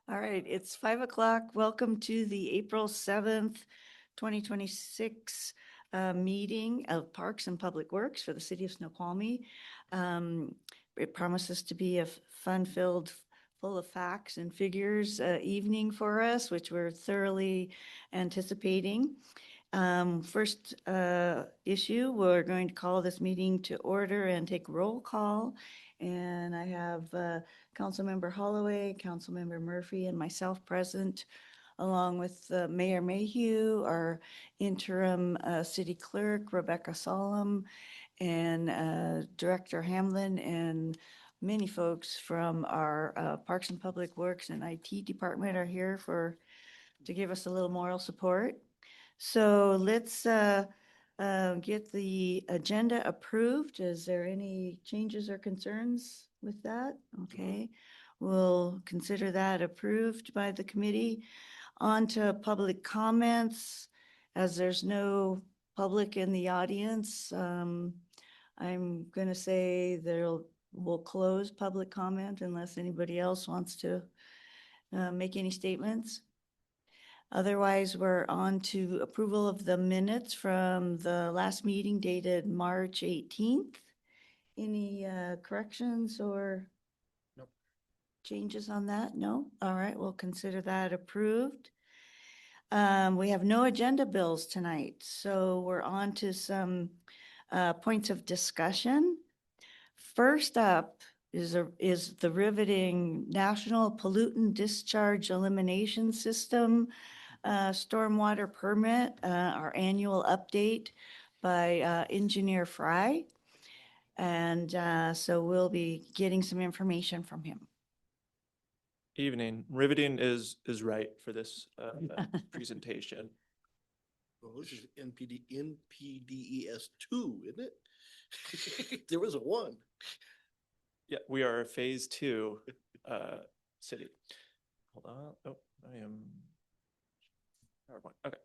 All right, it's 5 o'clock. Welcome to the April 7th, 2026 meeting of Parks and Public Works for the city of Snoqualmie. It promises to be a fun-filled, full of facts and figures evening for us, which we're thoroughly anticipating. First issue, we're going to call this meeting to order and take roll call. And I have Councilmember Holloway, Councilmember Murphy, and myself present, along with Mayor Mayhew, our interim city clerk, Rebecca Solom, and Director Hamlin, and many folks from our Parks and Public Works and IT department are here to give us a little moral support. So let's get the agenda approved. Is there any changes or concerns with that? Okay, we'll consider that approved by the committee. On to public comments. As there's no public in the audience, I'm going to say we'll close public comment unless anybody else wants to make any statements. Otherwise, we're on to approval of the minutes from the last meeting dated March 18th. Any corrections or Nope. changes on that? No? All right, we'll consider that approved. We have no agenda bills tonight, so we're on to some points of discussion. First up is the riveting National Pollutant Discharge Elimination System stormwater permit, our annual update by Engineer Fry. And so we'll be getting some information from him. Evening. Riveting is right for this presentation. Well, this is NPDES 2, isn't it? There was a 1. Yeah, we are a phase 2 city. Hold on. Oh, I am. PowerPoint. Okay.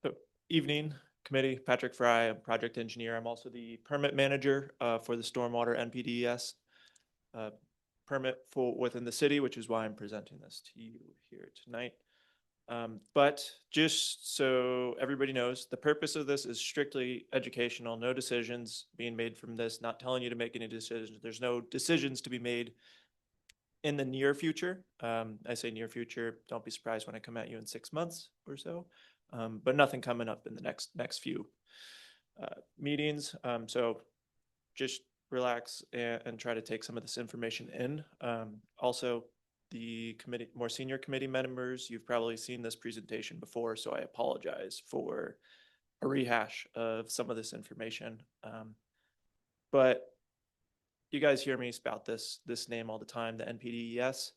So, evening committee. Patrick Fry, I'm project engineer. I'm also the permit manager for the stormwater NPDES permit for within the city, which is why I'm presenting this to you here tonight. But just so everybody knows, the purpose of this is strictly educational, no decisions being made from this, not telling you to make any decisions. There's no decisions to be made in the near future. I say near future, don't be surprised when I come at you in 6 months or so, but nothing coming up in the next few meetings. So just relax and try to take some of this information in. Also, the committee, more senior committee members, you've probably seen this presentation before, so I apologize for a rehash of some of this information. But you guys hear me spout this name all the time, the NPDES,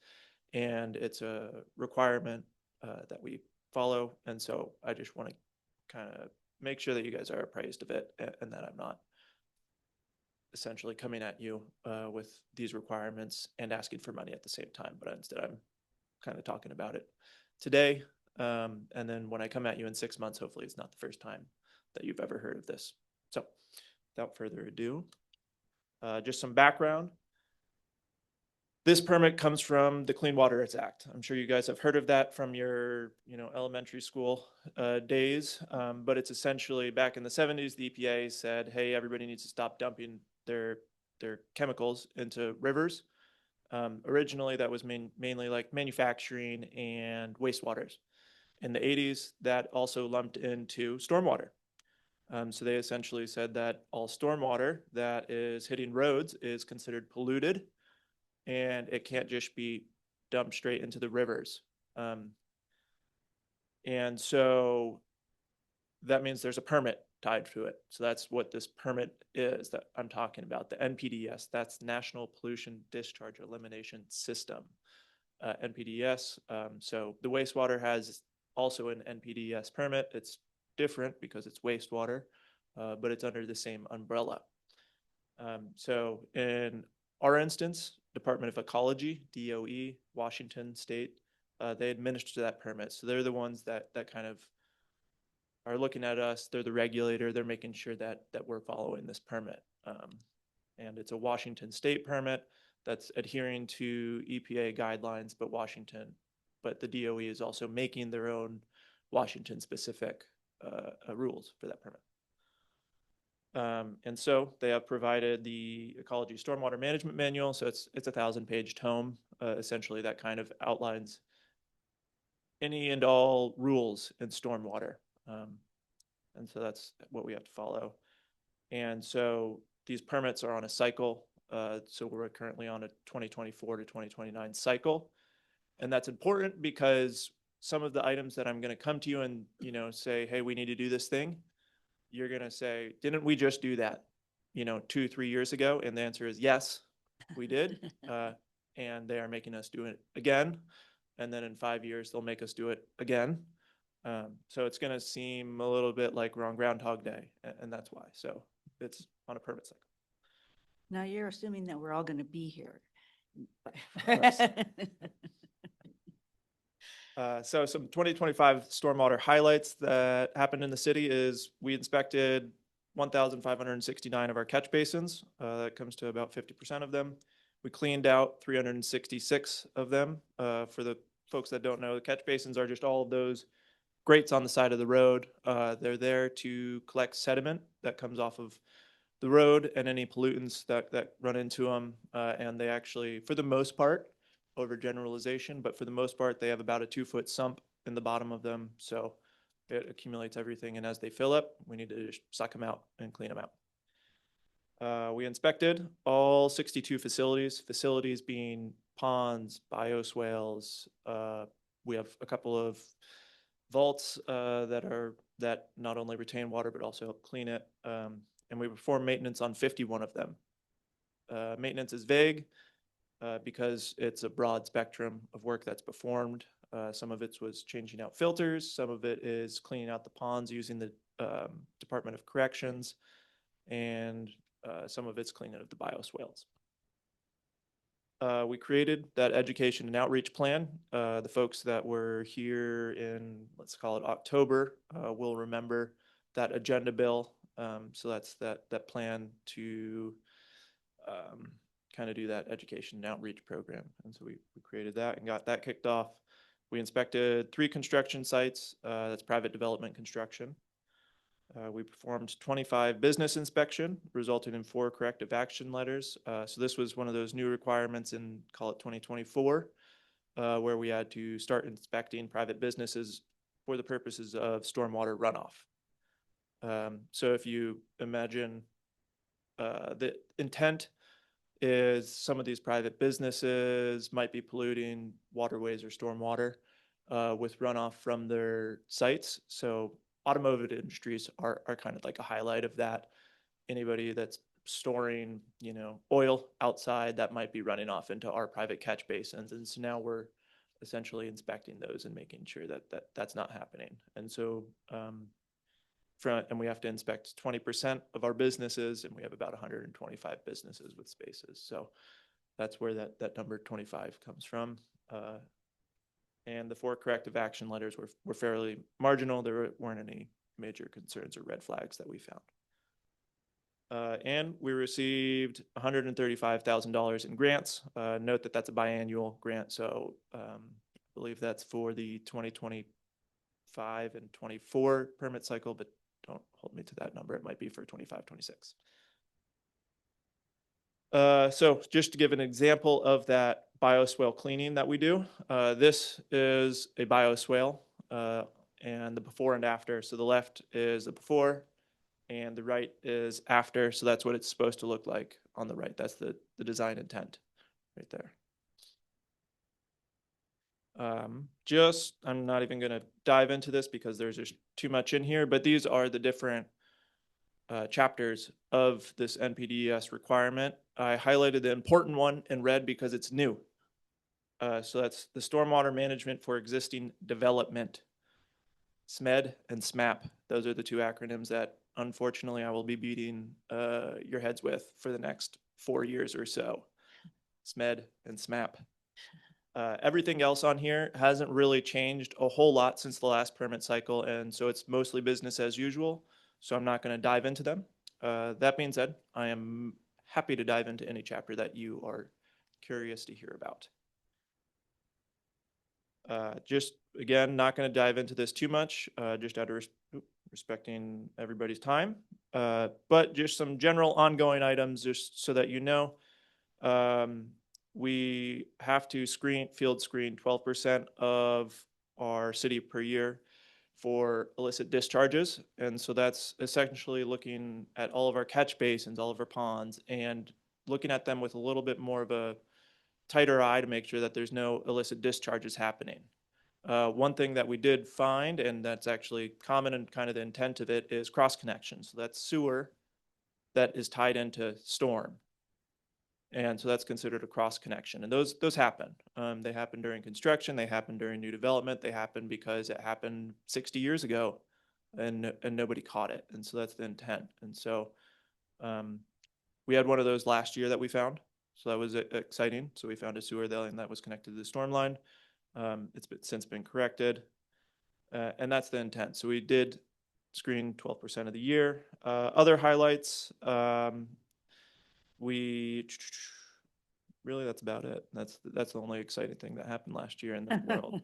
and it's a requirement that we follow. And so I just want to kind of make sure that you guys are appraised of it and that I'm not essentially coming at you with these requirements and asking for money at the same time, but instead I'm kind of talking about it today. And then when I come at you in 6 months, hopefully it's not the first time that you've ever heard of this. So without further ado, just some background. This permit comes from the Clean Water Act. I'm sure you guys have heard of that from your elementary school days, but it's essentially back in the 70s, the EPA said, hey, everybody needs to stop dumping their chemicals into rivers. Originally, that was mainly like manufacturing and wastewaters. In the 80s, that also lumped into stormwater. So they essentially said that all stormwater that is hitting roads is considered polluted, and it can't just be dumped straight into the rivers. And so that means there's a permit tied to it. So that's what this permit is that I'm talking about, the NPDES. That's National Pollution Discharge Elimination System, NPDES. So the wastewater has also an NPDES permit. It's different because it's wastewater, but it's under the same umbrella. So in our instance, Department of Ecology, DOE, Washington State, they administer that permit. So they're the ones that kind of are looking at us. They're the regulator. They're making sure that we're following this permit. And it's a Washington State permit. that's adhering to EPA guidelines, but the DOE is also making their own Washington-specific rules for that permit. And so they have provided the Ecology Stormwater Management Manual. So it's a 1,000-page tome, essentially, that kind of outlines any and all rules in stormwater. And so that's what we have to follow. And so these permits are on a cycle. So we're currently on a 2024 to 2029 cycle. And that's important because some of the items that I'm going to come to you and, say, hey, we need to do this thing, you're going to say, didn't we just do that, 2-3 years ago? And the answer is yes, we did. And they are making us do it again. And then in 5 years, they'll make us do it again. So it's going to seem a little bit like we're on Groundhog Day, and that's why. So it's on a permit cycle. Now you're assuming that we're all going to be here. course. So some 2025 stormwater highlights that happened in the city is we inspected 1,569 of our catch basins. That comes to about 50% of them. We cleaned out 366 of them. For the folks that don't know, the catch basins are just all of those grates on the side of the road. They're there to collect sediment that comes off of the road and any pollutants that run into them. And they actually, for the most part, overgeneralization, but for the most part, they have about a 2-foot sump in the bottom of them. So it accumulates everything. And as they fill up, we need to just suck them out and clean them out. We inspected all 62 facilities being ponds, bioswales. We have a couple of vaults that not only retain water, but also help clean it. And we perform maintenance on 51 of them. Maintenance is vague because it's a broad spectrum of work that's performed. Some of it was changing out filters. Some of it is cleaning out the ponds using the Department of Corrections. And some of it's cleaning of the bioswales. We created that education and outreach plan. The folks that were here in, let's call it October, will remember that agenda bill. So that's that plan to kind of do that education and outreach program. And so we created that and got that kicked off. We inspected 3 construction sites. That's private development construction. We performed 25 business inspection, resulting in 4 corrective action letters. So this was one of those new requirements in, call it 2024, where we had to start inspecting private businesses for the purposes of stormwater runoff. So if you imagine the intent is some of these private businesses might be polluting waterways or stormwater with runoff from their sites. So automotive industries are kind of like a highlight of that. Anybody that's storing, oil outside that might be running off into our private catch basins. And so now we're essentially inspecting those and making sure that that's not happening. And so and we have to inspect 20% of our businesses, and we have about 125 businesses with spaces. So that's where that number 25 comes from. And the 4 corrective action letters were fairly marginal. There weren't any major concerns or red flags that we found. And we received $135,000 in grants. Note that that's a biannual grant. So I believe that's for the 2025 and 24 permit cycle, but don't hold me to that number. It might be for 25, 26. So just to give an example of that bioswale cleaning that we do, this is a bioswale and the before and after. So the left is the before and the right is after. So that's what it's supposed to look like on the right. That's the design intent right there. I'm not even going to dive into this because there's just too much in here, but these are the different chapters of this NPDES requirement. I highlighted the important one in red because it's new. So that's the stormwater management for existing development. SMED and SMAP. Those are the 2 acronyms that unfortunately I will be beating your heads with for the next 4 years or so. SMED and SMAP. Everything else on here hasn't really changed a whole lot since the last permit cycle, and so it's mostly business as usual, so I'm not going to dive into them. That being said, I am happy to dive into any chapter that you are curious to hear about. Just again, not going to dive into this too much, just out of respecting everybody's time. But just some general ongoing items, just so that you know. We have to field screen 12% of our city per year for illicit discharges. And so that's essentially looking at all of our catch basins, all of our ponds, and looking at them with a little bit more of a tighter eye to make sure that there's no illicit discharges happening. One thing that we did find, and that's actually common and kind of the intent of it, is cross connection. So that's sewer that is tied into storm. And so that's considered a cross connection. And those happen. They happen during construction. They happen during new development. They happen because it happened 60 years ago and nobody caught it. And so that's the intent. And so we had one of those last year that we found. So that was exciting. So we found a sewer line that was connected to the storm line. It's since been corrected. And that's the intent. So we did screen 12% of the year. Other highlights, really, that's about it. That's the only exciting thing that happened last year in the world.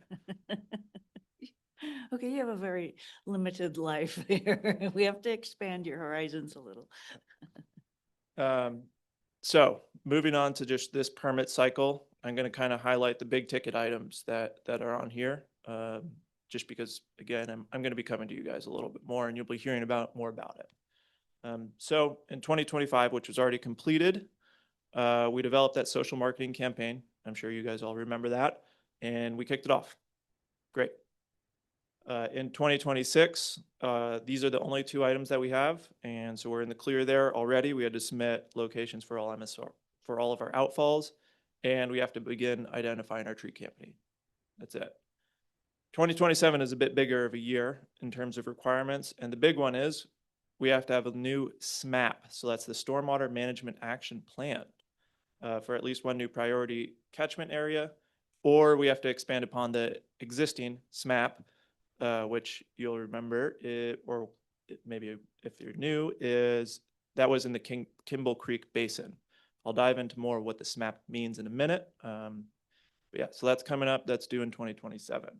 Okay, you have a very limited life here. We have to expand your horizons a little. So moving on to just this permit cycle, I'm going to kind of highlight the big ticket items that are on here. Just because, again, I'm going to be coming to you guys a little bit more, and you'll be hearing more about it. So in 2025, which was already completed, we developed that social marketing campaign. I'm sure you guys all remember that, and we kicked it off. Great. In 2026, these are the only two items that we have, and so we're in the clear there already. We had to submit locations for all MSR, for all of our outfalls, and we have to begin identifying our tree canopy. That's it. 2027 is a bit bigger of a year in terms of requirements, and the big one is we have to have a new SMAP. So that's the Stormwater Management Action Plan for at least one new priority catchment area, or we have to expand upon the existing SMAP, which you'll remember, maybe if you're new, is that was in the Kimball Creek Basin. I'll dive into more of what the SMAP means in a minute. But yeah, so that's coming up. That's due in 2027.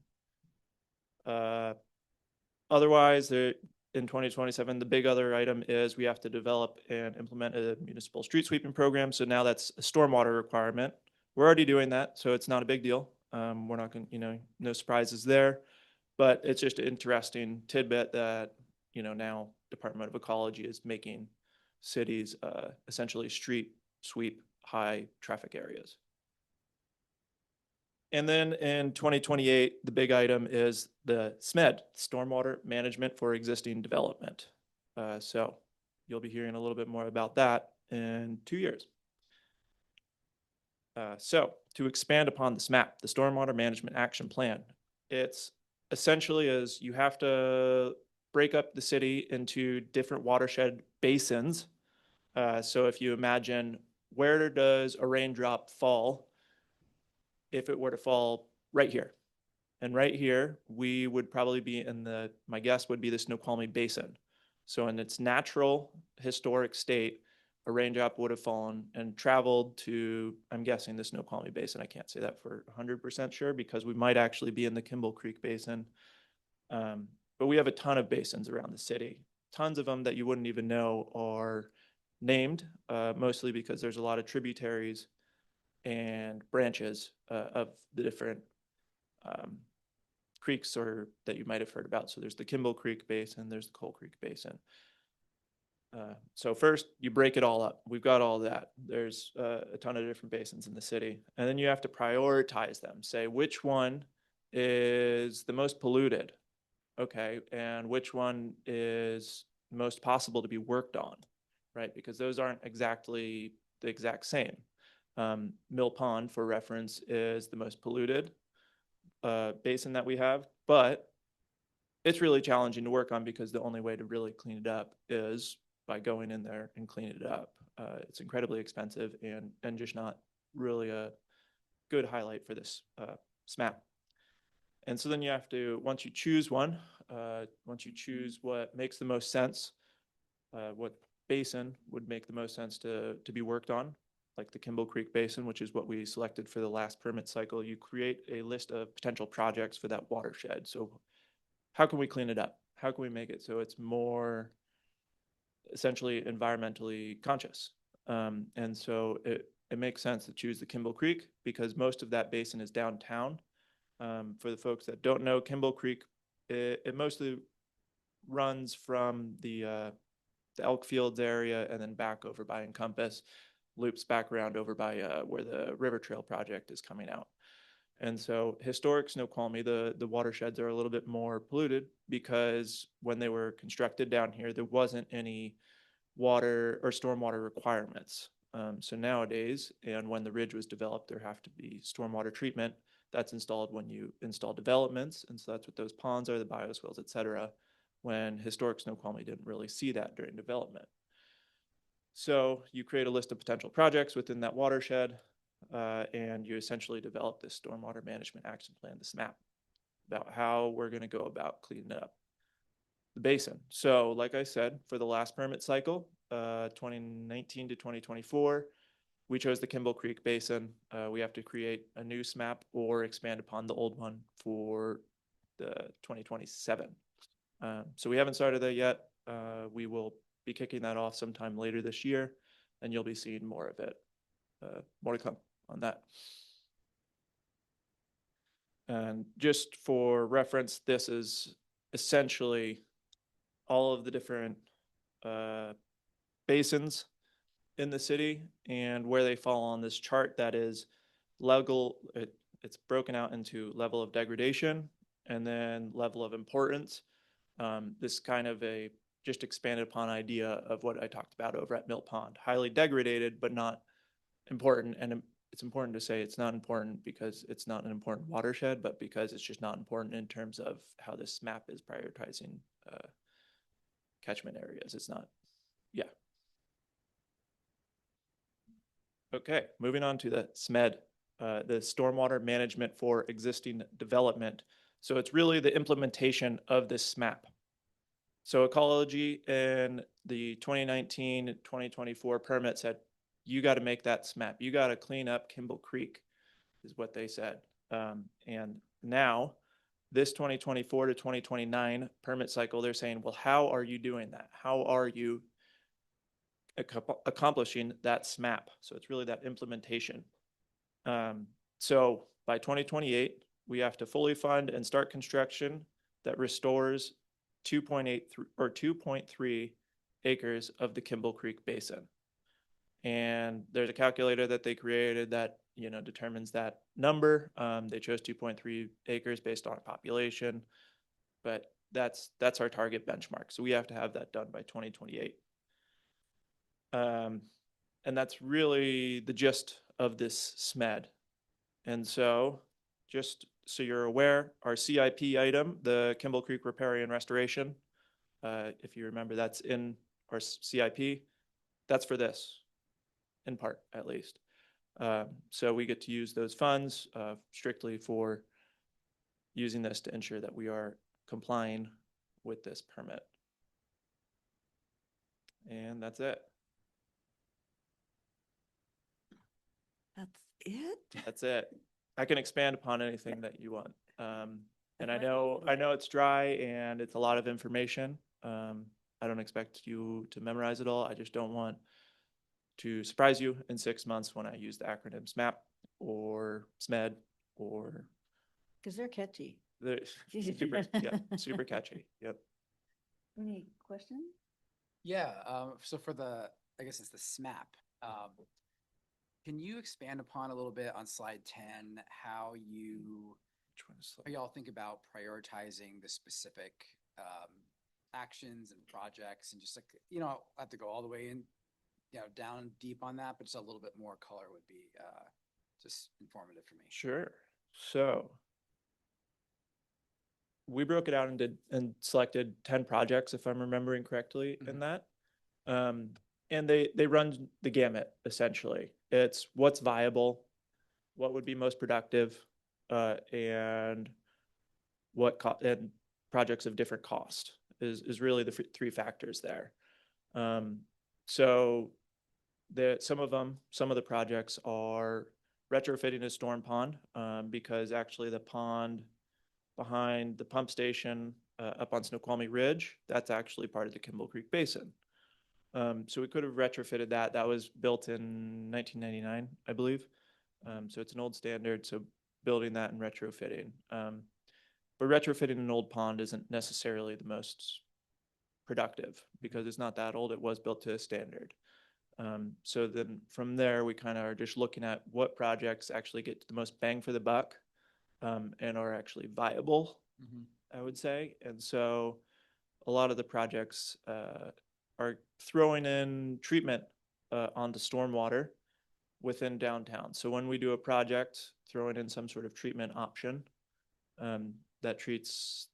Otherwise, in 2027, the big other item is we have to develop and implement a municipal street sweeping program. So now that's a stormwater requirement. We're already doing that, so it's not a big deal. We're not going to, no surprises there. But it's just an interesting tidbit that, now Department of Ecology is making cities essentially street sweep high traffic areas. And then in 2028, the big item is the SMED, Stormwater Management for Existing Development. So you'll be hearing a little bit more about that in 2 years. So to expand upon the SMAP, the Stormwater Management Action Plan, it's essentially is you have to break up the city into different watershed basins. So if you imagine, where does a raindrop fall if it were to fall right here? And right here, we would probably be my guess would be the Snoqualmie Basin. So in its natural historic state, a raindrop would have fallen and traveled to, I'm guessing, the Snoqualmie Basin. I can't say that for 100% sure because we might actually be in the Kimball Creek Basin. But we have a ton of basins around the city. Tons of them that you wouldn't even know are named, mostly because there's a lot of tributaries and branches of the different creeks that you might have heard about. So there's the Kimball Creek Basin, there's the Coal Creek Basin. So first, you break it all up. We've got all that. There's a ton of different basins in the city. And then you have to prioritize them. Say which one is the most polluted, okay, and which one is most possible to be worked on, right? Because those aren't exactly the exact same. Mill Pond, for reference, is the most polluted basin that we have, but it's really challenging to work on because the only way to really clean it up is by going in there and cleaning it up. It's incredibly expensive and just not really a good highlight for this SMAP. And so then you have to, once you choose one, once you choose what makes the most sense, what basin would make the most sense to be worked on, like the Kimball Creek Basin, which is what we selected for the last permit cycle, you create a list of potential projects for that watershed. So how can we clean it up? How can we make it so it's more essentially environmentally conscious? And so it makes sense to choose the Kimball Creek because most of that basin is downtown. For the folks that don't know, Kimball Creek, it mostly runs from the Elk Fields area and then back over by Encompass, loops back around over by where the River Trail project is coming out. And so historic Snoqualmie, the watersheds are a little bit more polluted because when they were constructed down here, there wasn't any water or stormwater requirements. So nowadays, and when the ridge was developed, there have to be stormwater treatment that's installed when you install developments. And so that's what those ponds are, the bioswales, et cetera, when historic Snoqualmie didn't really see that during development. So you create a list of potential projects within that watershed, and you essentially develop this stormwater management action plan, this map, about how we're going to go about cleaning up the basin. So like I said, for the last permit cycle, 2019 to 2024, we chose the Kimball Creek Basin. We have to create a new SMAP or expand upon the old one for the 2027. So we haven't started that yet. We will be kicking that off sometime later this year, and you'll be seeing more of it. More to come on that. And just for reference, this is essentially all of the different basins in the city and where they fall on this chart. That is level, it's broken out into level of degradation and then level of importance. This kind of a just expanded upon idea of what I talked about over at Mill Pond. Highly degraded, but not important. And it's important to say it's not important because it's not an important watershed, but because it's just not important in terms of how this map is prioritizing catchment areas. It's not, yeah. Okay, moving on to the SMED, the Stormwater Management for Existing Development. So it's really the implementation of this SMAP. So ecology in the 2019-2024 permit said, you got to make that SMAP. You got to clean up Kimball Creek is what they said. And now this 2024 to 2029 permit cycle, they're saying, well, how are you doing that? How are you accomplishing that SMAP? So it's really that implementation. So by 2028, we have to fully fund and start construction that restores 2.8 or 2.3 acres of the Kimball Creek Basin. And there's a calculator that they created that, you know, determines that number. They chose 2.3 acres based on population, but that's our target benchmark. So we have to have that done by 2028. And that's really the gist of this SMED. And so just so you're aware, our CIP item, the Kimball Creek Riparian Restoration, if you remember, that's in our CIP. That's for this, in part at least. So we get to use those funds strictly for using this to ensure that we are complying with this permit. And that's it. That's it? That's it. I can expand upon anything that you want. And I know it's dry and it's a lot of information. I don't expect you to memorize it all. I just don't want to surprise you in 6 months when I use the acronym SMAP or SMED or. Because they're catchy. They're super, yeah, super catchy. Yep. Any questions? Yeah, so for the, I guess it's the SMAP. Can you expand upon a little bit on slide 10, how y'all think about prioritizing the specific actions and projects and just like, you know, I have to go all the way in, you know, down deep on that, but just a little bit more color would be just informative for me. Sure. So we broke it out and selected 10 projects, if I'm remembering correctly, in that. And they run the gamut, essentially. It's what's viable, what would be most productive, and and projects of different cost is really the three factors there. So some of the projects are retrofitting a storm pond, because actually the pond behind the pump station up on Snoqualmie Ridge, that's actually part of the Kimball Creek Basin. So we could have retrofitted that. That was built in 1999, I believe. So it's an old standard. So building that and retrofitting. But retrofitting an old pond isn't necessarily the most productive because it's not that old. It was built to a standard. So then from there, we kind of are just looking at what projects actually get the most bang for the buck, and are actually viable, I would say. And so a lot of the projects are throwing in treatment onto stormwater within downtown. So when we do a project, throwing in some sort of treatment option that treats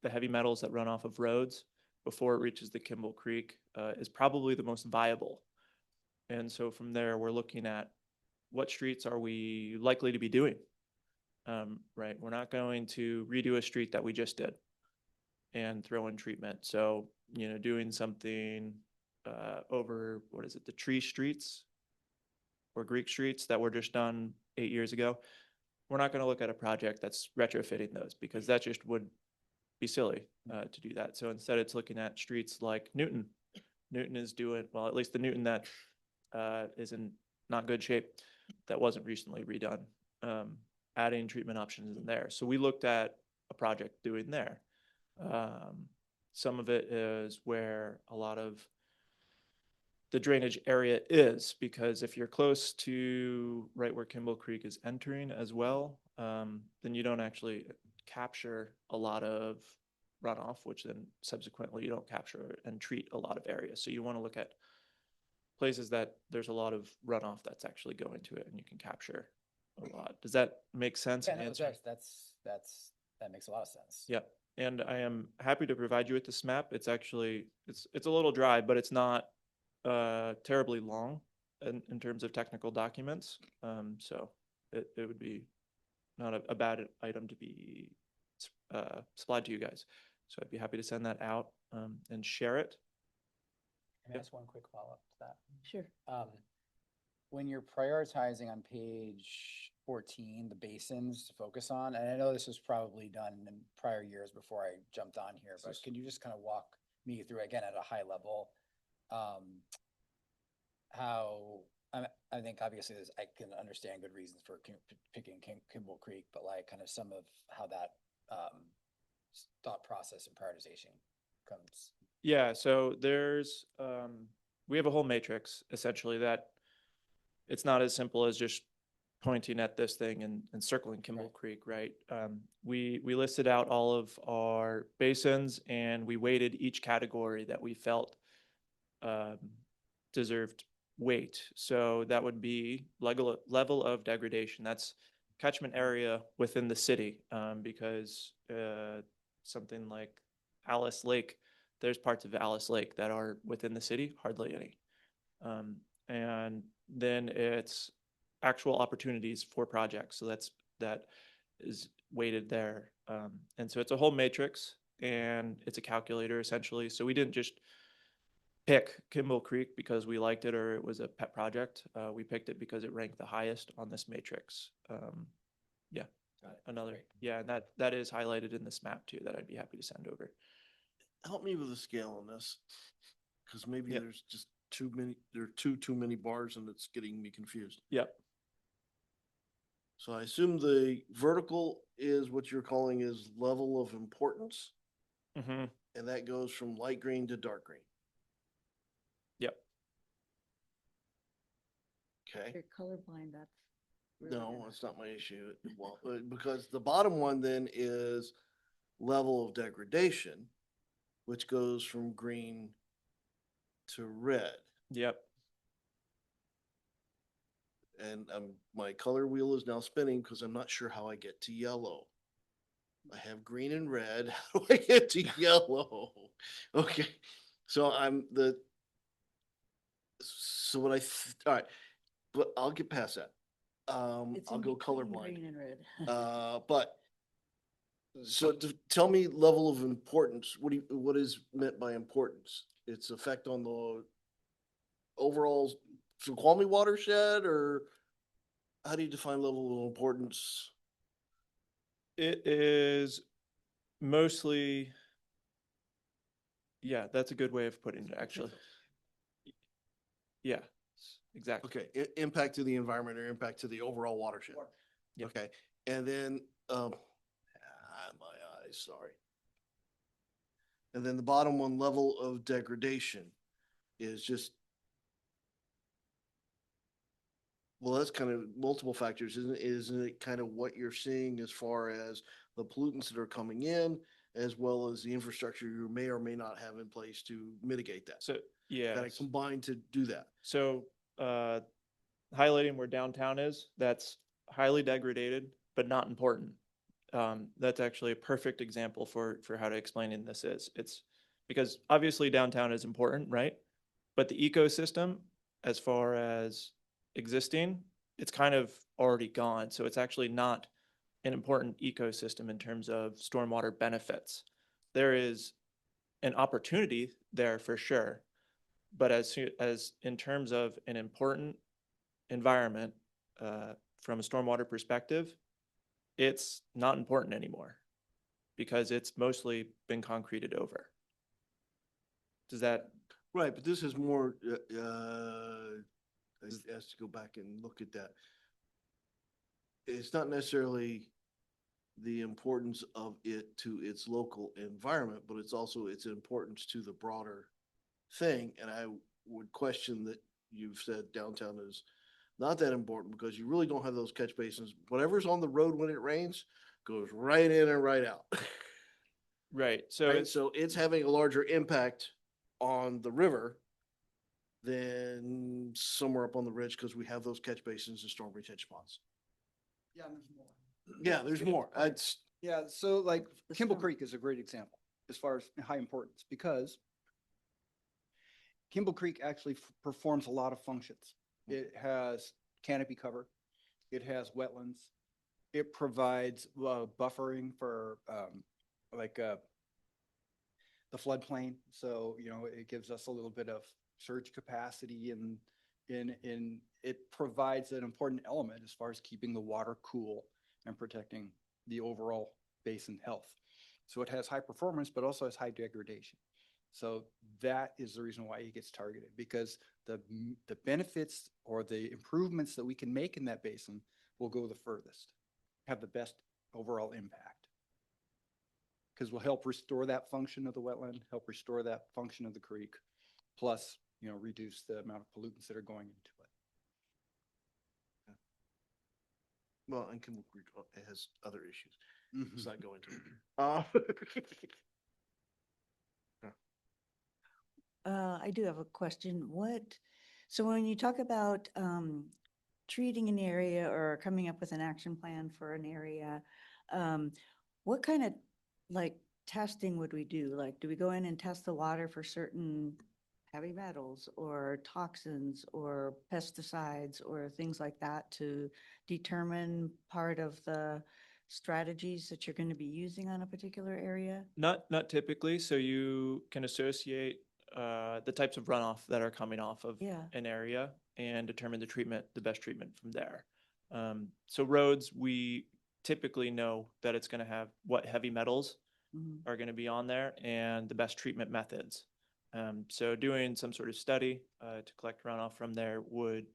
the heavy metals that run off of roads before it reaches the Kimball Creek is probably the most viable. And so from there, we're looking at what streets are we likely to be doing, right? We're not going to redo a street that we just did and throw in treatment. So, doing something over, what is it, the tree streets or Greek streets that were just done 8 years ago. We're not going to look at a project that's retrofitting those because that just would be silly to do that. So instead it's looking at streets like Newton. Newton is doing, well, at least the Newton that is in not good shape that wasn't recently redone, adding treatment options in there. So we looked at a project doing there. Some of it is where a lot of the drainage area is, because if you're close to right where Kimball Creek is entering as well, then you don't actually capture a lot of runoff, which then subsequently you don't capture and treat a lot of areas. So you want to look at places that there's a lot of runoff that's actually going to it and you can capture a lot. Does that make sense? Yeah, no, that makes a lot of sense. Yeah. And I am happy to provide you with this map. It's actually, it's a little dry, but it's not terribly long in terms of technical documents. So it would be not a bad item to be supplied to you guys. So I'd be happy to send that out and share it. Can I ask one quick follow-up to that? Sure. When you're prioritizing on page 14, the basins to focus on, and I know this was probably done in prior years before I jumped on here, but can you just kind of walk me through again at a high level? How, I think obviously I can understand good reasons for picking Kimball Creek, but like kind of some of how that thought process and prioritization comes. Yeah, so there's, we have a whole matrix essentially that it's not as simple as just pointing at this thing and circling Kimball Creek, right? We listed out all of our basins and we weighted each category that we felt deserved weight. So that would be level of degradation. That's catchment area within the city, because something like Alice Lake, there's parts of Alice Lake that are within the city, hardly any. And then it's actual opportunities for projects. So that is weighted there. And so it's a whole matrix and it's a calculator essentially. So we didn't just pick Kimball Creek because we liked it or it was a pet project. We picked it because it ranked the highest on this matrix. Yeah. Another, yeah, and that is highlighted in this map too, that I'd be happy to send over. Help me with the scale on this, because maybe Yep. there's just there are too many bars and it's getting me confused. Yep. So I assume the vertical is what you're calling is level of importance, Mm-hmm. and that goes from light green to dark green. Yep. Okay. You're colorblind, that's. really No, bad. that's not my issue. Well, because the bottom one then is level of degradation, which goes from green to red. Yep. And my color wheel is now spinning because I'm not sure how I get to yellow. I have green and red. How do I get to yellow? Okay. So all right, but I'll get past that. It's I'll in go between colorblind. Green and red. But so tell me level of importance. What is meant by importance? Its effect on the overall Snoqualmie watershed, or how do you define level of importance? It is mostly, yeah, that's a good way of putting it, actually. Yeah, exactly. Okay, impact to the environment or impact to the overall watershed? Yep. Okay, and then, my eyes, sorry. And then the bottom one, level of degradation, is just, well, that's kind of multiple factors, isn't it? Isn't it kind of what you're seeing as far as the pollutants that are coming in, as well as the infrastructure you may or may not have in place to mitigate that? So, yeah. Kind of combined to do that. So, highlighting where downtown is, that's highly degraded, but not important. That's actually a perfect example for how to explaining this is. It's because obviously downtown is important, right? But the ecosystem, as far as existing, it's kind of already gone. So it's actually not an important ecosystem in terms of stormwater benefits. There is an opportunity there for sure, but as in terms of an important environment, from a stormwater perspective, it's not important anymore because it's mostly been concreted over. Does that? Right, but this is more, I has to go back and look at that. It's not necessarily the importance of it to its local environment, but it's also its importance to the broader thing. And I would question that you've said downtown is not that important because you really don't have those catch basins. Whatever's on the road when it rains goes right in and right out. Right. So Right? it's, So it's having a larger impact on the river than somewhere up on the ridge because we have those catch basins and storm retention ponds. Yeah, and there's more. Yeah, there's more. It's, Yeah, so like The Kimball storm- Creek is a great example as far as high importance because Kimball Creek actually performs a lot of functions. It has canopy cover, it has wetlands, it provides buffering for like the floodplain. So, you know, it gives us a little bit of surge capacity and in it provides an important element as far as keeping the water cool and protecting the overall basin health. So it has high performance, but also has high degradation. So that is the reason why it gets targeted, because the benefits or the improvements that we can make in that basin will go the furthest, have the best overall impact. Because we'll help restore that function of the wetland, help restore that function of the creek, plus, you know, reduce the amount of pollutants that are going into it. well, and Kimball Creek has other issues. Let's not go into it. I do have a question. So when you talk about treating an area or coming up with an action plan for an area, what kind of like testing would we do? Like, do we go in and test the water for certain heavy metals or toxins or pesticides or things like that to determine part of the strategies that you're going to be using on a particular area? not typically. So you can associate the types of runoff that are coming off of Yeah. an area and determine the best treatment from there. So roads, we typically know that it's going to have what heavy metals Mhm. are going to be on there and the best treatment methods. So doing some sort of study to collect runoff from there would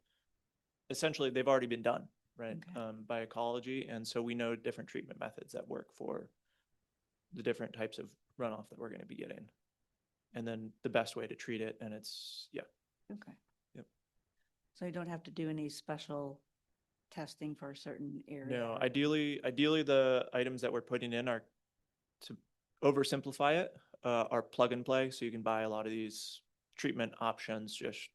essentially, they've already been done, right, Okay. by ecology. And so we know different treatment methods that work for the different types of runoff that we're going to be getting. And then the best way to treat it. And it's, yeah. Okay. Yep. So you don't have to do any special testing for a certain area? No, ideally the items that we're putting in are, to oversimplify it, are plug and play. So you can buy a lot of these treatment options just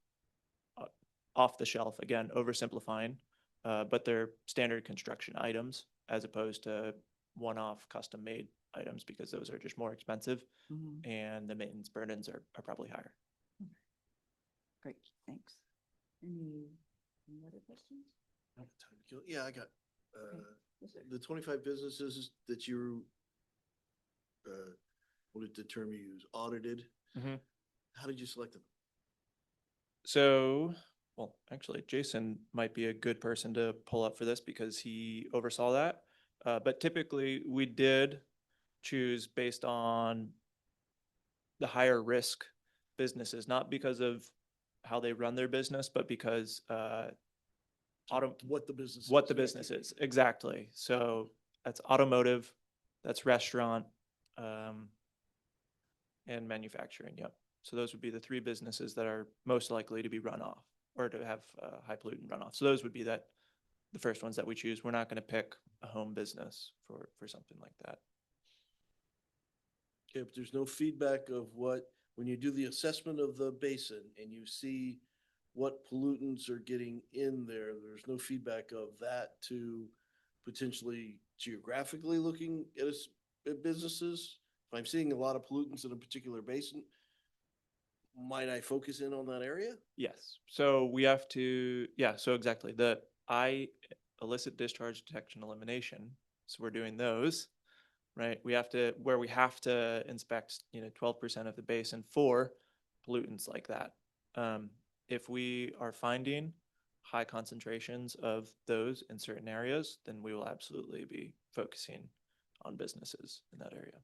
off the shelf, again, oversimplifying, but they're standard construction items as opposed to one-off custom made items because those are just more expensive Mhm. and the maintenance burdens are probably higher. Great, thanks. Any other questions? I don't have time to kill. Yeah, I got, Yes, sir. the 25 businesses that you, what is the term you use, audited? Mhm. How did you select them? So well, actually, Jason might be a good person to pull up for this because he oversaw that. But typically, we did choose based on the higher risk businesses, not because of how they run their business, but because What the business. what the business is. Exactly. So that's automotive, that's restaurant, and manufacturing. Yep. So those would be the three businesses that are most likely to be run off or to have high pollutant runoff. So those would be the first ones that we choose. We're not going to pick a home business for something like that. Okay, but there's no feedback of when you do the assessment of the basin and you see what pollutants are getting in there, there's no feedback of that to potentially geographically looking at businesses. If I'm seeing a lot of pollutants in a particular basin, might I focus in on that area? Yes. So we have to, yeah, so exactly. The illicit discharge detection elimination. So we're doing those, right? Where we have to inspect, 12% of the basin for pollutants like that. If we are finding high concentrations of those in certain areas, then we will absolutely be focusing on businesses in that area.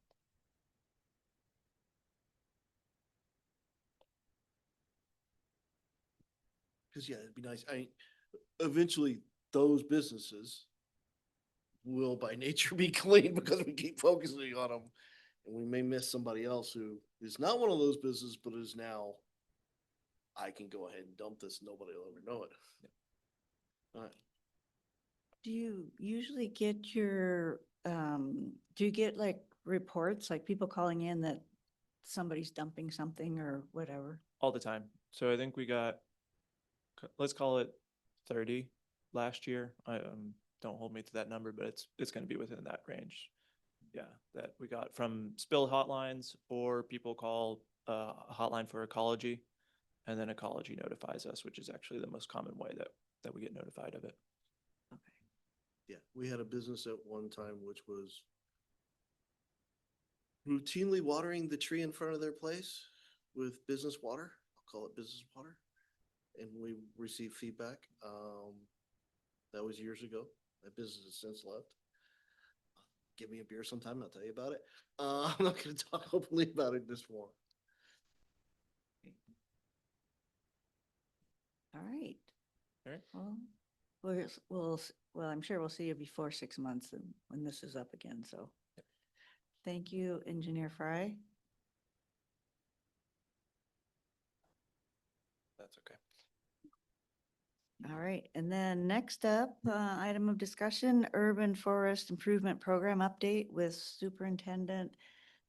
Because yeah, it'd be nice. Eventually those businesses will by nature be clean because we keep focusing on them. And we may miss somebody else who is not one of those businesses, but is now, I can go ahead and dump this. Nobody will ever know it. All right. Do you usually get do you get like reports, like people calling in that somebody's dumping something or whatever? All the time. So I think we got, let's call it 30 last year. Don't hold me to that number, but it's going to be within that range. Yeah, that we got from spill hotlines, or people call a hotline for ecology, and then ecology notifies us, which is actually the most common way that we get notified of it. Okay. Yeah, we had a business at one time which was routinely watering the tree in front of their place with business water. I'll call it business water. And we received feedback. That was years ago. That business has since left. Give me a beer sometime, I'll tell you about it. I'm not going to talk openly about it this forum. All right. All right. Well, I'm sure we'll see you before 6 months and when this is up again. So thank you, Engineer Fry. That's okay. All right, and then next up, item of discussion, urban forest improvement program update with Superintendent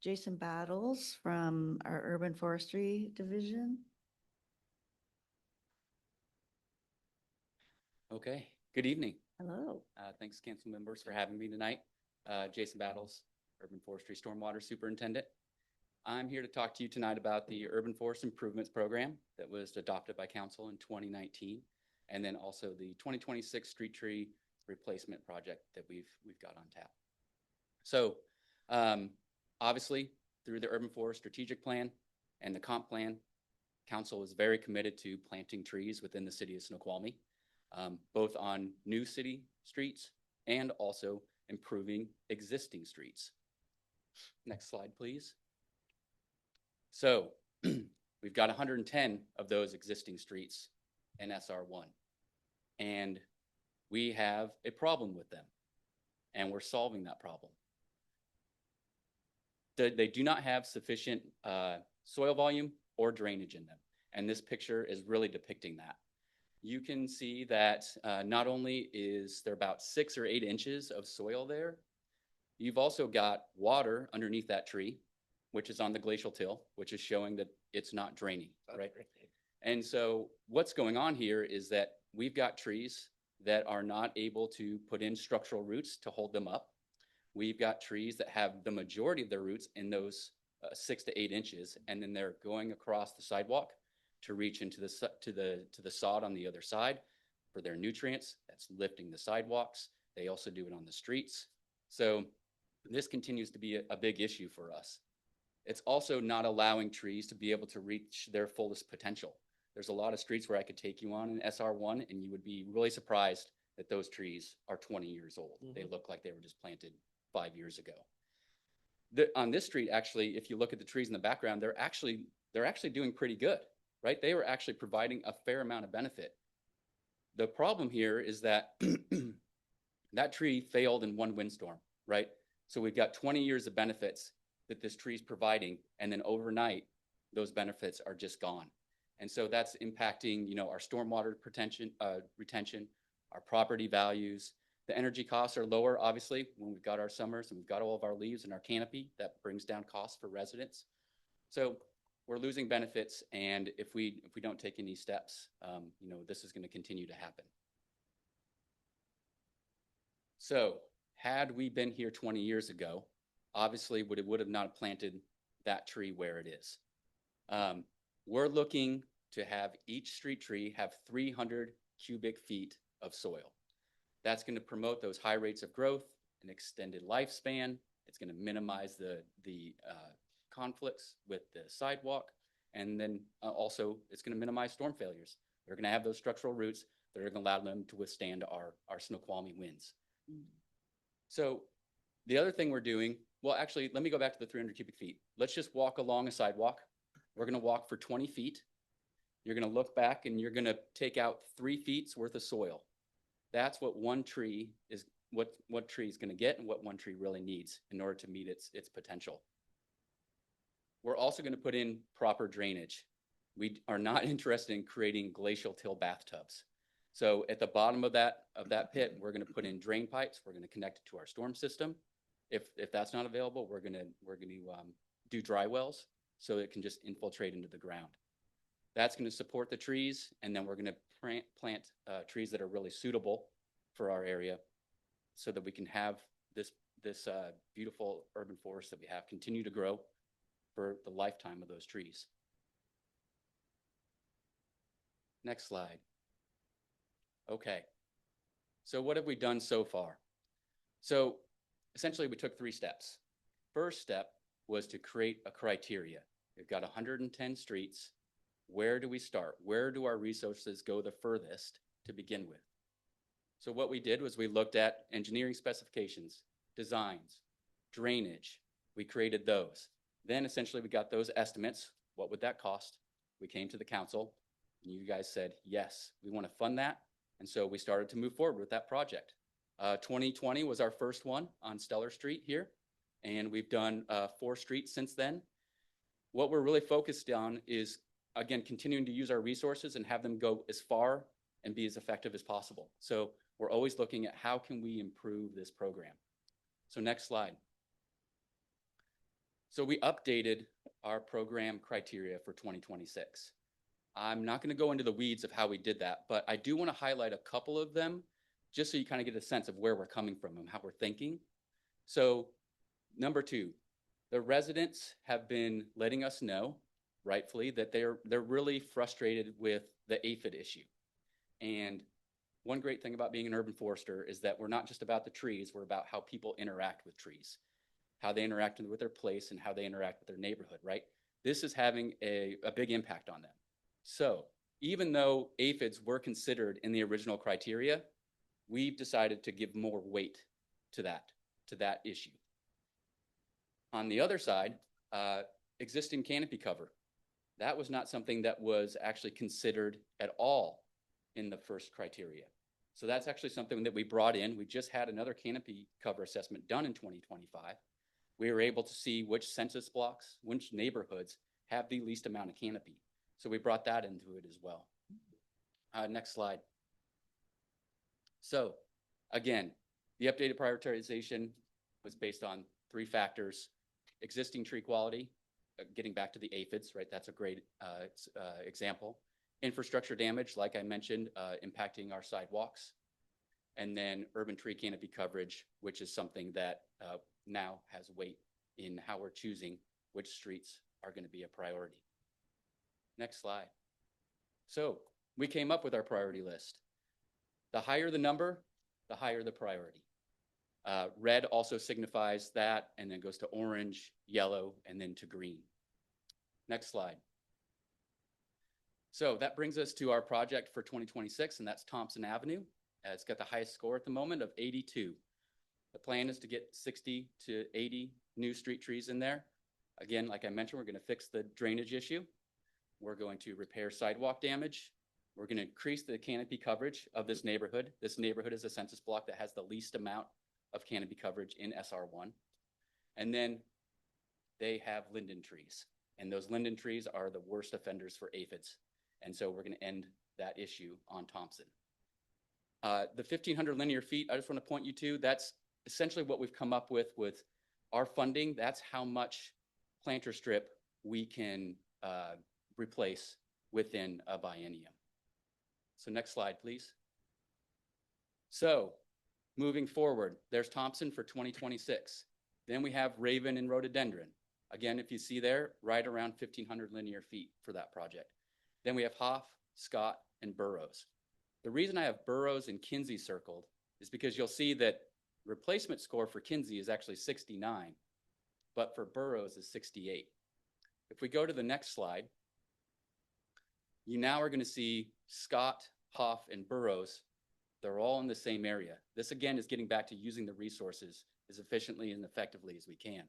Jason Battles from our Urban Forestry Division. Okay, good evening. Hello. Thanks, council members, for having me tonight. Jason Battles, Urban Forestry Stormwater Superintendent. I'm here to talk to you tonight about the Urban Forest Improvements Program that was adopted by council in 2019, and then also the 2026 street tree replacement project that we've got on tap. So, obviously, through the Urban Forest Strategic Plan and the Comp Plan, council is very committed to planting trees within the city of Snoqualmie. Both on new city streets and also improving existing streets. Next slide, please. So we've got 110 of those existing streets in SR1, and we have a problem with them, and we're solving that problem. They do not have sufficient soil volume or drainage in them, and this picture is really depicting that. You can see that not only is there about 6 or 8 inches of soil there, you've also got water underneath that tree, which is on the glacial till, which is showing that it's not draining, right? And so what's going on here is that we've got trees that are not able to put in structural roots to hold them up. We've got trees that have the majority of their roots in those 6 to 8 inches, and then they're going across the sidewalk to reach into the sod on the other side for their nutrients. That's lifting the sidewalks. They also do it on the streets. So this continues to be a big issue for us. It's also not allowing trees to be able to reach their fullest potential. There's a lot of streets where I could take you on in SR1 and you would be really surprised that those trees are 20 years old. They look like they were just planted 5 years ago. On this street, actually, if you look at the trees in the background, they're actually doing pretty good, right? They were actually providing a fair amount of benefit. The problem here is that that tree failed in one windstorm, right? So we've got 20 years of benefits that this tree is providing, and then overnight, those benefits are just gone. And so that's impacting, our stormwater retention, our property values. The energy costs are lower, obviously, when we've got our summers and we've got all of our leaves and our canopy. That brings down costs for residents. So we're losing benefits, and if we don't take any steps, this is going to continue to happen. So had we been here 20 years ago, obviously would have not planted that tree where it is. We're looking to have each street tree have 300 cubic feet of soil. That's going to promote those high rates of growth, an extended lifespan. It's going to minimize the conflicts with the sidewalk. And then also it's going to minimize storm failures. They're going to have those structural roots that are going to allow them to withstand our Snoqualmie winds. So the other thing we're doing, well, actually, let me go back to the 300 cubic feet. Let's just walk along a sidewalk. We're going to walk for 20 feet. You're going to look back and you're going to take out 3 feet's worth of soil. That's what one tree is, what tree is going to get and what one tree really needs in order to meet its potential. We're also going to put in proper drainage. We are not interested in creating glacial till bathtubs. So at the bottom of that pit, we're going to put in drain pipes. We're going to connect it to our storm system. If that's not available, we're going to do dry wells so it can just infiltrate into the ground. That's going to support the trees, and then we're going to plant trees that are really suitable for our area so that we can have this beautiful urban forest that we have continue to grow for the lifetime of those trees. Next slide. Okay, so what have we done so far? So essentially we took 3 steps. First step was to create a criteria. We've got 110 streets. Where do we start? Where do our resources go the furthest to begin with? So what we did was we looked at engineering specifications, designs, drainage. We created those. Then essentially we got those estimates. What would that cost? We came to the council and you guys said, yes, we want to fund that. And so we started to move forward with that project. 2020 was our first one on Stellar Street here. And we've done 4 streets since then. What we're really focused on is, again, continuing to use our resources and have them go as far and be as effective as possible. So we're always looking at how can we improve this program. So next slide. So we updated our program criteria for 2026. I'm not going to go into the weeds of how we did that, but I do want to highlight a couple of them just so you kind of get a sense of where we're coming from and how we're thinking. So number 2, the residents have been letting us know, rightfully, that they're really frustrated with the aphid issue. And one great thing about being an urban forester is that we're not just about the trees, we're about how people interact with trees, how they interact with their place and how they interact with their neighborhood, right? This is having a big impact on them. So even though aphids were considered in the original criteria, we've decided to give more weight to that issue. On the other side, existing canopy cover. That was not something that was actually considered at all in the first criteria. So that's actually something that we brought in. We just had another canopy cover assessment done in 2025. We were able to see which census blocks, which neighborhoods have the least amount of canopy. So we brought that into it as well. Next slide. So again, the updated prioritization was based on 3 factors: existing tree quality, getting back to the aphids, right? That's a great example. Infrastructure damage, like I mentioned, impacting our sidewalks. And then urban tree canopy coverage, which is something that now has weight in how we're choosing which streets are going to be a priority. Next slide. So we came up with our priority list. The higher the number, the higher the priority. Red also signifies that, and then goes to orange, yellow, and then to green. Next slide. So that brings us to our project for 2026, and that's Thompson Avenue. It's got the highest score at the moment of 82. The plan is to get 60 to 80 new street trees in there. Again, like I mentioned, we're going to fix the drainage issue. We're going to repair sidewalk damage. We're going to increase the canopy coverage of this neighborhood. This neighborhood is a census block that has the least amount of canopy coverage in SR1. And then they have linden trees. And those linden trees are the worst offenders for aphids. And so we're going to end that issue on Thompson. The 1,500 linear feet, I just want to point you to, that's essentially what we've come up with our funding. That's how much planter strip we can replace within a biennium. So next slide, please. So moving forward, there's Thompson for 2026. Then we have Raven and Rhododendron. Again, if you see there, right around 1,500 linear feet for that project. Then we have Hoff, Scott, and Burroughs. The reason I have Burroughs and Kinsey circled is because you'll see that replacement score for Kinsey is actually 69, but for Burroughs is 68. If we go to the next slide, you now are going to see Scott, Hoff, and Burroughs. They're all in the same area. This again is getting back to using the resources as efficiently and effectively as we can.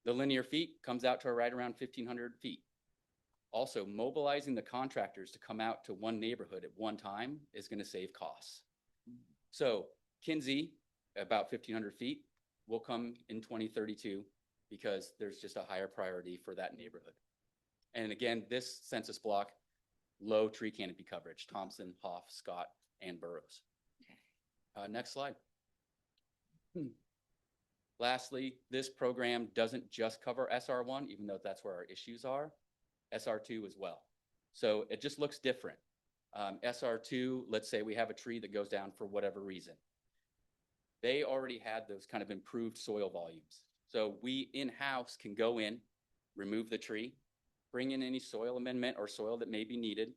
The linear feet comes out to right around 1,500 feet. Also, mobilizing the contractors to come out to one neighborhood at one time is going to save costs. So Kinsey, about 1,500 feet, will come in 2032 because there's just a higher priority for that neighborhood. And again, this census block, low tree canopy coverage, Thompson, Hoff, Scott, and Burroughs. Next slide. Lastly, this program doesn't just cover SR1, even though that's where our issues are, SR2 as well. So it just looks different. SR2, let's say we have a tree that goes down for whatever reason. They already had those kind of improved soil volumes. So we in-house can go in, remove the tree, bring in any soil amendment or soil that may be needed,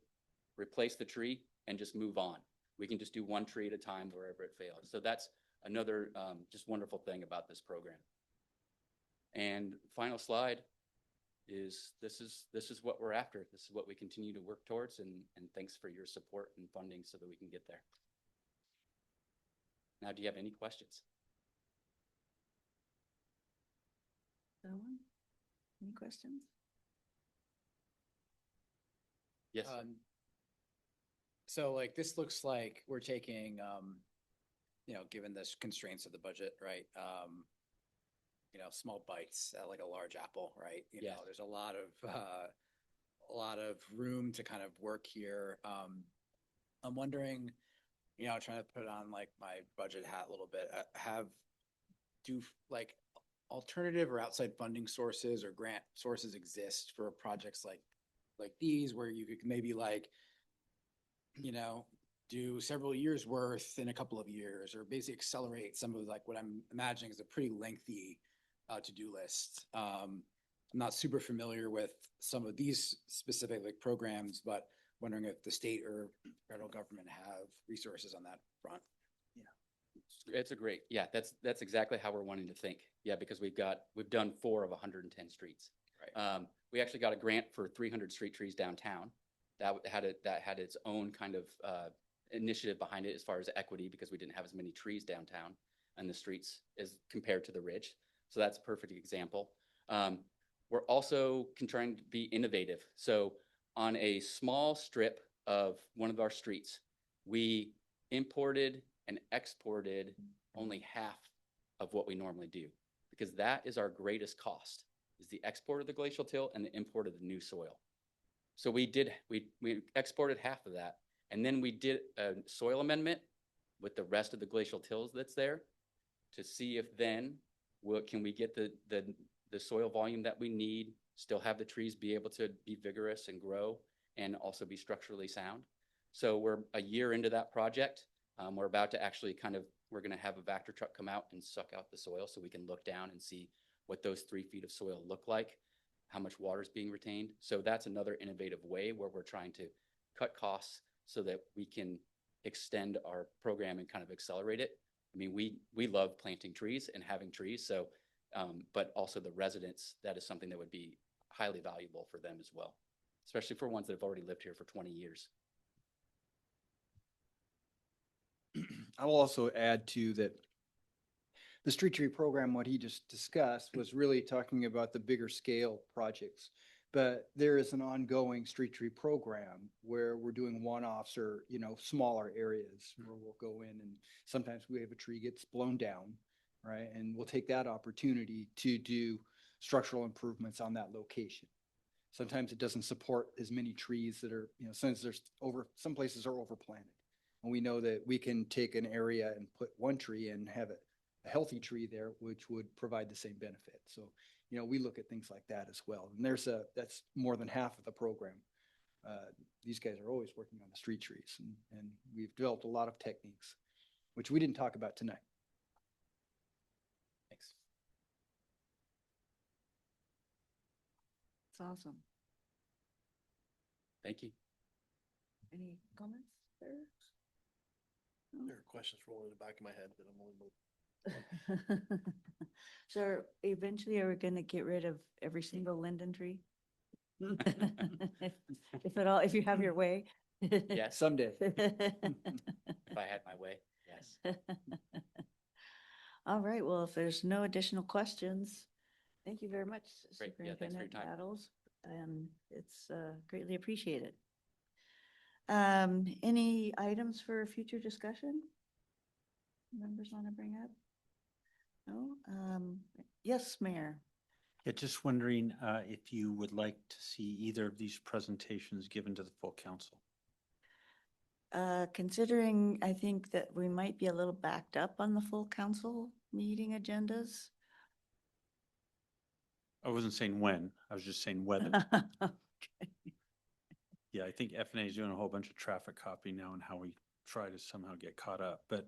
replace the tree, and just move on. We can just do one tree at a time wherever it fails. So that's another just wonderful thing about this program. And final slide is this is what we're after. This is what we continue to work towards, and thanks for your support and funding so that we can get there. Now, do you have any questions? Someone? Any questions? Yes. So like this looks like we're taking, given the constraints of the budget, right? Small bites at like a large apple, right? Yes. There's a lot of room to kind of work here. I'm wondering, trying to put on like my budget hat a little bit, do alternative or outside funding sources or grant sources exist for projects like these where you could maybe do several years worth in a couple of years, or basically accelerate some of like what I'm imagining is a pretty lengthy to-do list. I'm not super familiar with some of these specific programs, but wondering if the state or federal government have resources on that front. It's a great, yeah, that's exactly how we're wanting to think. Yeah, because we've done 4 of 110 streets. Right. We actually got a grant for 300 street trees downtown. That had its own kind of initiative behind it as far as equity, because we didn't have as many trees downtown and the streets as compared to the ridge. So that's a perfect example. We're also trying to be innovative. So on a small strip of one of our streets, we imported and exported only half of what we normally do, because that is our greatest cost, is the export of the glacial till and the import of the new soil. So we exported half of that, and then we did a soil amendment with the rest of the glacial tills that's there to see if then can we get the soil volume that we need, still have the trees be able to be vigorous and grow, and also be structurally sound. So we're a year into that project. We're about to actually we're going to have a Vector truck come out and suck out the soil so we can look down and see what those 3 feet of soil look like, how much water is being retained. So that's another innovative way where we're trying to cut costs so that we can extend our program and kind of accelerate it. I mean, we love planting trees and having trees. So, but also the residents, that is something that would be highly valuable for them as well. especially for ones that have already lived here for 20 years. I will also add to that the street tree program, what he just discussed, was really talking about the bigger scale projects. But there is an ongoing street tree program where we're doing one-offs or, smaller areas where we'll go in and sometimes we have a tree gets blown down, right? And we'll take that opportunity to do structural improvements on that location. Sometimes it doesn't support as many trees that are, since some places are overplanted. And we know that we can take an area and put one tree and have a healthy tree there, which would provide the same benefit. So, we look at things like that as well. And that's more than half of the program. These guys are always working on the street trees and we've developed a lot of techniques, which we didn't talk about tonight. Thanks. It's awesome. Thank you. Any comments there? There are questions rolling in the back of my head, but I'm only moving. So eventually are we gonna get rid of every single linden tree? If you have your way. Yes, Someday. if I had my way, yes. All right, well, if there's no additional questions, thank you very much. Great. Yeah, thanks for your Superintendent time. Battles. It's greatly appreciated. Any items for future discussion? Members want to bring up? No? Yes, Mayor. Yeah, just wondering if you would like to see either of these presentations given to the full council. Considering, I think that we might be a little backed up on the full council meeting agendas. I wasn't saying when, I was just saying whether. Yeah, I think F&A is doing a whole bunch of traffic copy now and how we try to somehow get caught up. But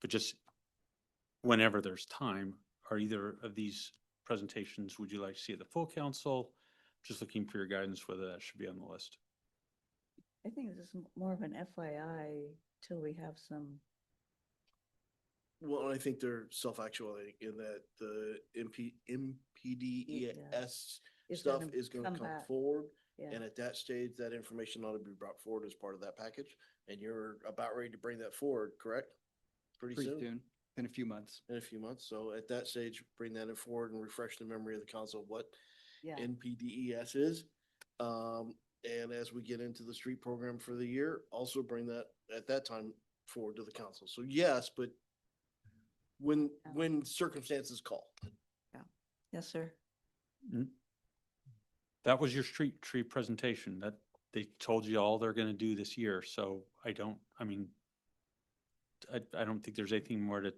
just whenever there's time, are either of these presentations, would you like to see at the full council? Just looking for your guidance whether that should be on the list. I think this is more of an FYI till we have some. Well, I think they're self-actuating in that the MPDES It's stuff gonna is gonna come come back. forward. Yeah. And at that stage, that information ought to be brought forward as part of that package. And you're about ready to bring that forward, correct? Pretty soon? In a few months. In a few months. So at that stage, bring that in forward and refresh the memory of the council, what Yeah. NPDES is. And as we get into the street program for the year, also bring that at that time forward to the council. So yes, but when circumstances call. Yes, sir. That was your street tree presentation that they told you all they're going to do this year. So I don't think there's anything more to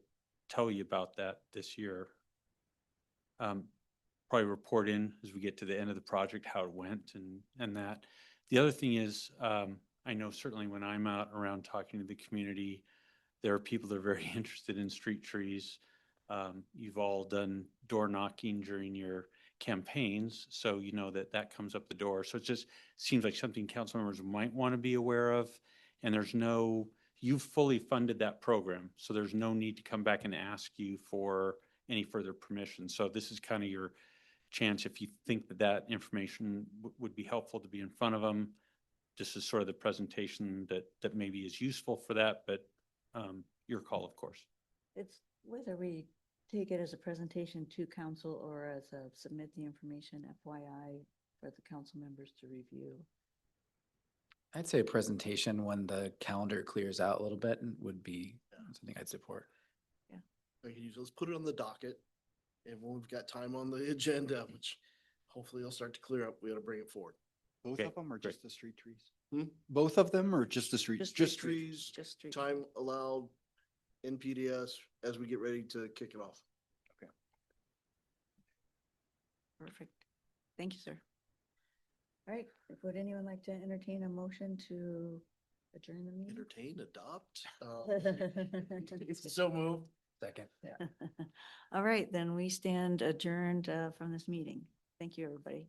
tell you about that this year. Probably report in as we get to the end of the project, how it went and that. The other thing is, I know certainly when I'm out around talking to the community, there are people that are very interested in street trees. You've all done door knocking during your campaigns, so you know that comes up the door. So it just seems like something council members might want to be aware of. And you've fully funded that program, so there's no need to come back and ask you for any further permission. So this is kind of your chance, if you think that information would be helpful to be in front of them. This is sort of the presentation that maybe is useful for that, but your call, of course. It's whether we take it as a presentation to council or as a submit the information FYI for the council members to review. I'd say a presentation when the calendar clears out a little bit would be something I'd support. Let's put it on the docket. And when we've got time on the agenda, which hopefully will start to clear up, we ought to bring it forward. Both Okay, of them or great. just the street trees? Hmm? Both of them or just the streets? Just trees, Just street. time allowed, NPDS, as we get ready to kick it off. Perfect. Thank you, sir. All right, would anyone like to entertain a motion to adjourn the meeting? Entertain, adopt. So moved. Second. All right, then we stand adjourned from this meeting. Thank you, everybody.